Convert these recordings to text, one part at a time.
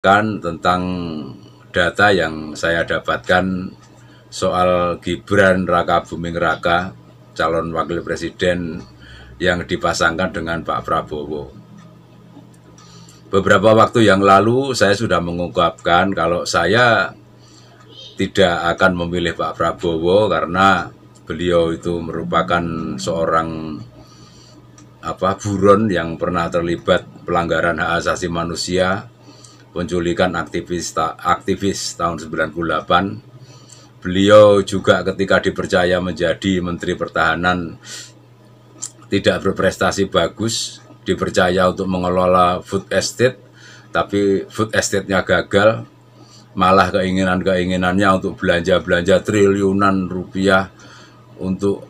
kan tentang data yang saya dapatkan soal Gibran Raka Buming Raka, calon wakil presiden yang dipasangkan dengan Pak Prabowo. Beberapa waktu yang lalu saya sudah mengungkapkan kalau saya tidak akan memilih Pak Prabowo karena beliau itu merupakan seorang buron yang pernah terlibat pelanggaran hak asasi manusia, penculikan aktivis tahun 98. Beliau juga ketika dipercaya menjadi Menteri Pertahanan tidak berprestasi bagus, dipercaya untuk mengelola food estate, tapi food estate-nya gagal, malah keinginannya untuk belanja triliunan rupiah untuk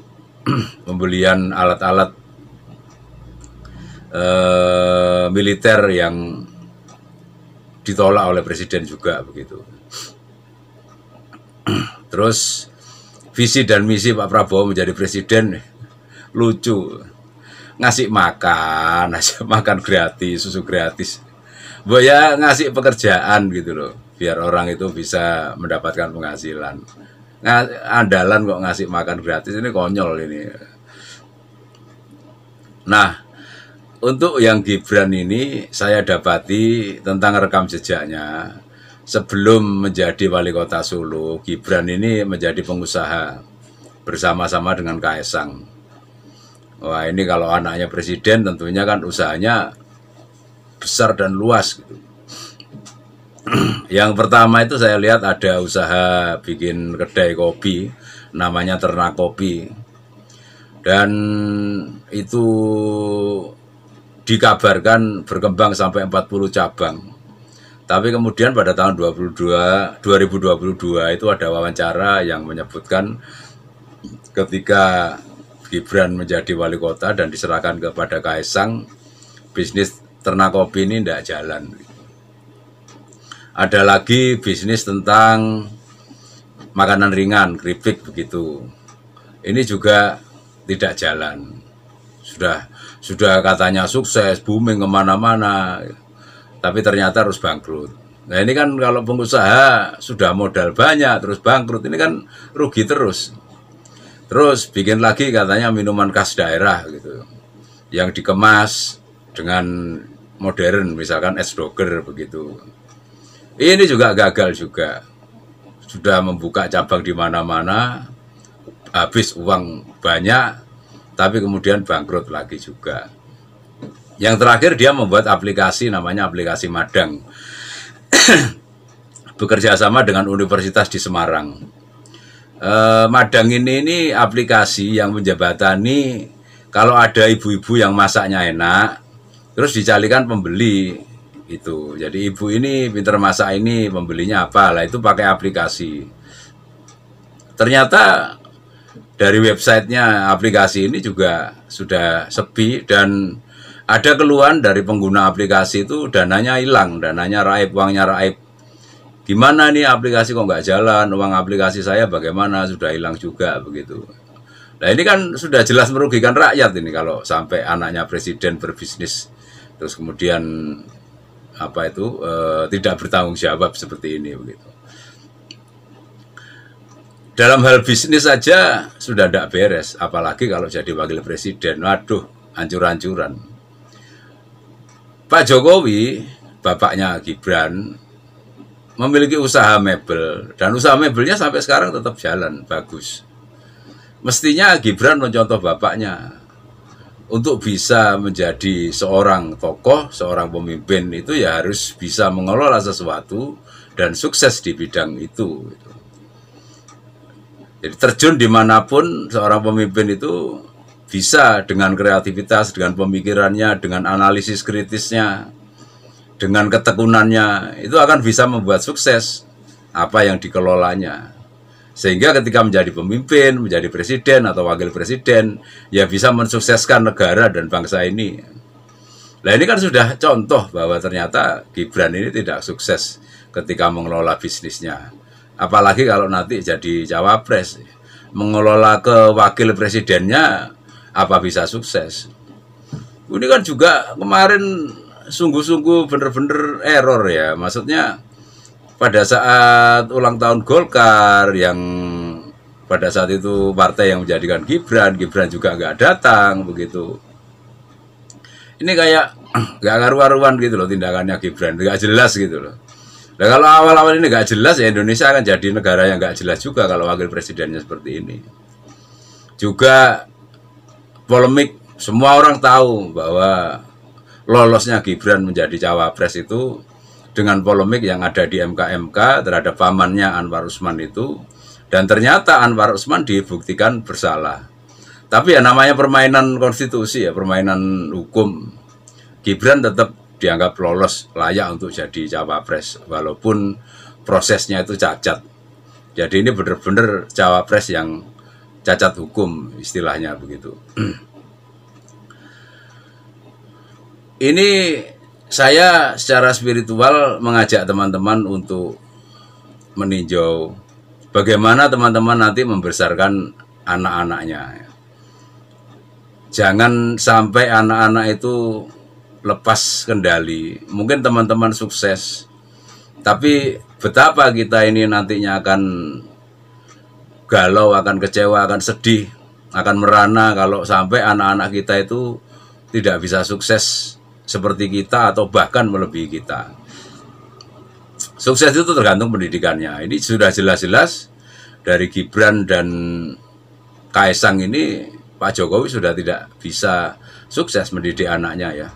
pembelian alat-alat militer yang ditolak oleh presiden juga begitu. Terus visi dan misi Pak Prabowo menjadi presiden lucu, ngasih makan gratis, susu gratis, ya ngasih pekerjaan gitu loh, biar orang itu bisa mendapatkan penghasilan. Andalan kok ngasih makan gratis, ini konyol ini. Nah, untuk yang Gibran ini saya dapati tentang rekam jejaknya. Sebelum menjadi wali kota Solo, Gibran ini menjadi pengusaha bersama-sama dengan Kaesang. Wah, ini kalau anaknya presiden tentunya kan usahanya besar dan luas gitu. Yang pertama itu saya lihat ada usaha bikin kedai kopi, namanya Ternak Kopi. Dan itu dikabarkan berkembang sampai 40 cabang. Tapi kemudian pada tahun 2022 itu ada wawancara yang menyebutkan ketika Gibran menjadi wali kota dan diserahkan kepada Kaesang, bisnis ternak kopi ini tidak jalan. Ada lagi bisnis tentang makanan ringan, keripik begitu. Ini juga tidak jalan. Sudah katanya sukses, booming kemana-mana, tapi ternyata harus bangkrut. Nah ini kan kalau pengusaha sudah modal banyak terus bangkrut, ini kan rugi terus. Terus bikin lagi katanya minuman khas daerah gitu, yang dikemas dengan modern, misalkan es doger begitu. Ini juga gagal juga. Sudah membuka cabang di mana-mana, habis uang banyak, tapi kemudian bangkrut lagi juga. Yang terakhir dia membuat aplikasi namanya aplikasi Madang. Bekerja sama dengan Universitas di Semarang. Madang ini aplikasi yang menjembatani kalau ada ibu-ibu yang masaknya enak, terus dicarikan pembeli itu. Jadi ibu ini pinter masak ini, pembelinya apa? Lah itu pakai aplikasi. Ternyata dari websitenya aplikasi ini juga sudah sepi dan ada keluhan dari pengguna aplikasi itu dananya hilang, dananya raib, uangnya raib. Gimana nih aplikasi kok nggak jalan, uang aplikasi saya bagaimana, sudah hilang juga begitu. Nah ini kan sudah jelas merugikan rakyat ini kalau sampai anaknya presiden berbisnis terus kemudian tidak bertanggung jawab seperti ini begitu. Dalam hal bisnis saja sudah tidak beres, apalagi kalau jadi wakil presiden. Waduh, hancur-hancuran. Pak Jokowi, bapaknya Gibran, memiliki usaha mebel, dan usaha mebelnya sampai sekarang tetap jalan, bagus. Mestinya Gibran mencontoh bapaknya. Untuk bisa menjadi seorang tokoh, seorang pemimpin itu ya harus bisa mengelola sesuatu dan sukses di bidang itu. Jadi terjun dimanapun seorang pemimpin itu bisa dengan kreativitas, dengan pemikirannya, dengan analisis kritisnya, dengan ketekunannya, itu akan bisa membuat sukses apa yang dikelolanya. Sehingga ketika menjadi pemimpin, menjadi presiden atau wakil presiden, ya bisa mensukseskan negara dan bangsa ini. Nah ini kan sudah contoh bahwa ternyata Gibran ini tidak sukses ketika mengelola bisnisnya. Apalagi kalau nanti jadi cawapres, mengelola ke wakil presidennya, apa bisa sukses? Ini kan juga kemarin sungguh-sungguh bener-bener error ya. Maksudnya pada saat ulang tahun Golkar yang pada saat itu partai yang menjadikan Gibran juga nggak datang begitu. Ini kayak nggak karu-karuan gitu loh tindakannya Gibran, nggak jelas gitu loh. Nah kalau awal-awal ini nggak jelas ya Indonesia akan jadi negara yang nggak jelas juga kalau wakil presidennya seperti ini. Juga polemik, semua orang tahu bahwa lolosnya Gibran menjadi cawapres itu dengan polemik yang ada di MK terhadap pamannya Anwar Usman itu, dan ternyata Anwar Usman dibuktikan bersalah. Tapi ya namanya permainan konstitusi ya, permainan hukum. Gibran tetap dianggap lolos, layak untuk jadi cawapres walaupun prosesnya itu cacat. Jadi ini benar-benar cawapres yang cacat hukum istilahnya begitu. Ini saya secara spiritual mengajak teman-teman untuk meninjau bagaimana teman-teman nanti membesarkan anak-anaknya. Jangan sampai anak-anak itu lepas kendali. Mungkin teman-teman sukses, tapi betapa kita ini nantinya akan galau, akan kecewa, akan sedih, akan merana kalau sampai anak-anak kita itu tidak bisa sukses seperti kita atau bahkan melebihi kita. Sukses itu tergantung pendidikannya. Ini sudah jelas-jelas dari Gibran dan Kaesang ini, Pak Jokowi sudah tidak bisa sukses mendidik anaknya ya.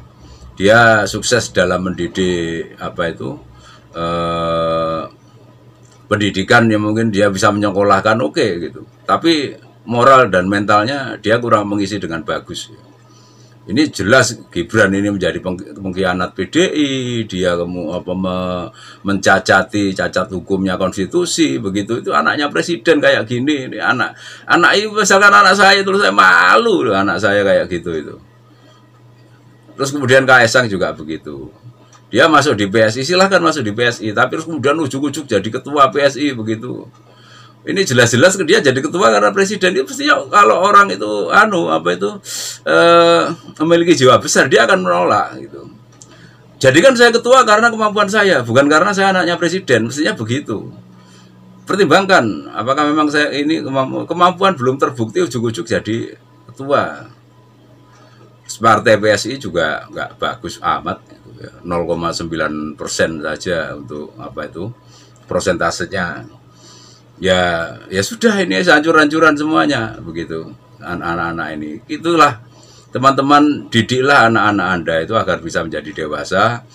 Dia sukses dalam mendidik pendidikan yang mungkin dia bisa menyekolahkan oke gitu. Tapi moral dan mentalnya dia kurang mengisi dengan bagus. Ini jelas Gibran ini menjadi pengkhianat PDI, dia mencacati cacat hukumnya konstitusi, begitu itu anaknya presiden kayak gini, ini anak itu misalkan anak saya terus saya malu loh anak saya kayak gitu itu. Terus kemudian Kaesang juga begitu. Dia masuk di PSI, silahkan masuk di PSI, tapi terus kemudian ujuk-ujuk jadi ketua PSI begitu. Ini jelas-jelas dia jadi ketua karena presiden itu pastinya kalau orang itu memiliki jiwa besar dia akan menolak gitu. Jadi kan saya ketua karena kemampuan saya, bukan karena saya anaknya presiden, mestinya begitu. Pertimbangkan apakah memang saya ini kemampuan belum terbukti ujuk-ujuk jadi ketua. Partai PSI juga nggak bagus amat, 0,9% saja untuk prosentasenya. Ya sudah, ini hancur-hancuran semuanya begitu anak-anak ini. Itulah teman-teman, didiklah anak-anak Anda itu agar bisa menjadi dewasa.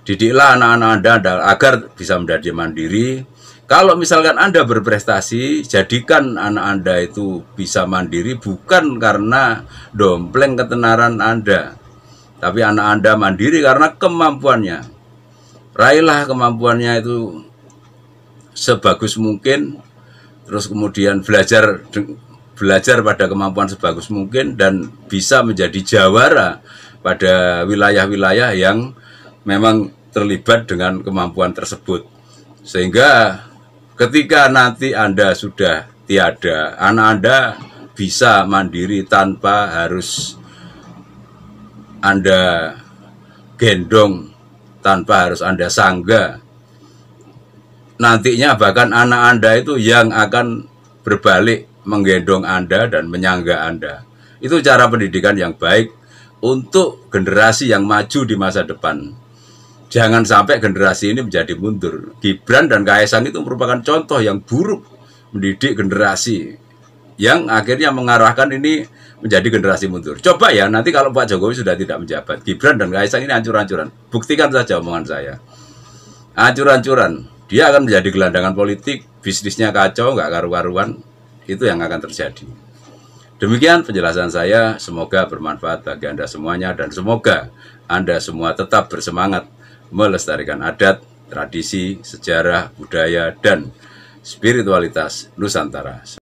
Didiklah anak-anak Anda agar bisa menjadi mandiri. Kalau misalkan Anda berprestasi, jadikan anak Anda itu bisa mandiri bukan karena dompleng ketenaran Anda, tapi anak Anda mandiri karena kemampuannya. Raihlah kemampuannya itu sebagus mungkin. Terus kemudian belajar pada kemampuan sebagus mungkin dan bisa menjadi jawara pada wilayah-wilayah yang memang terlibat dengan kemampuan tersebut. Sehingga ketika nanti Anda sudah tiada, anak Anda bisa mandiri tanpa harus Anda gendong, tanpa harus Anda sangga. Nantinya bahkan anak Anda itu yang akan berbalik menggendong Anda dan menyangga Anda. Itu cara pendidikan yang baik untuk generasi yang maju di masa depan. Jangan sampai generasi ini menjadi mundur. Gibran dan Kaesang itu merupakan contoh yang buruk mendidik generasi yang akhirnya mengarahkan ini menjadi generasi mundur. Coba ya nanti kalau Pak Jokowi sudah tidak menjabat, Gibran dan Kaesang ini hancur-hancuran. Buktikan saja omongan saya. Hancur-hancuran. Dia akan menjadi gelandangan politik, bisnisnya kacau, nggak karu-karuan. Itu yang akan terjadi. Demikian penjelasan saya, semoga bermanfaat bagi Anda semuanya, dan semoga Anda semua tetap bersemangat melestarikan adat, tradisi, sejarah, budaya, dan spiritualitas Nusantara.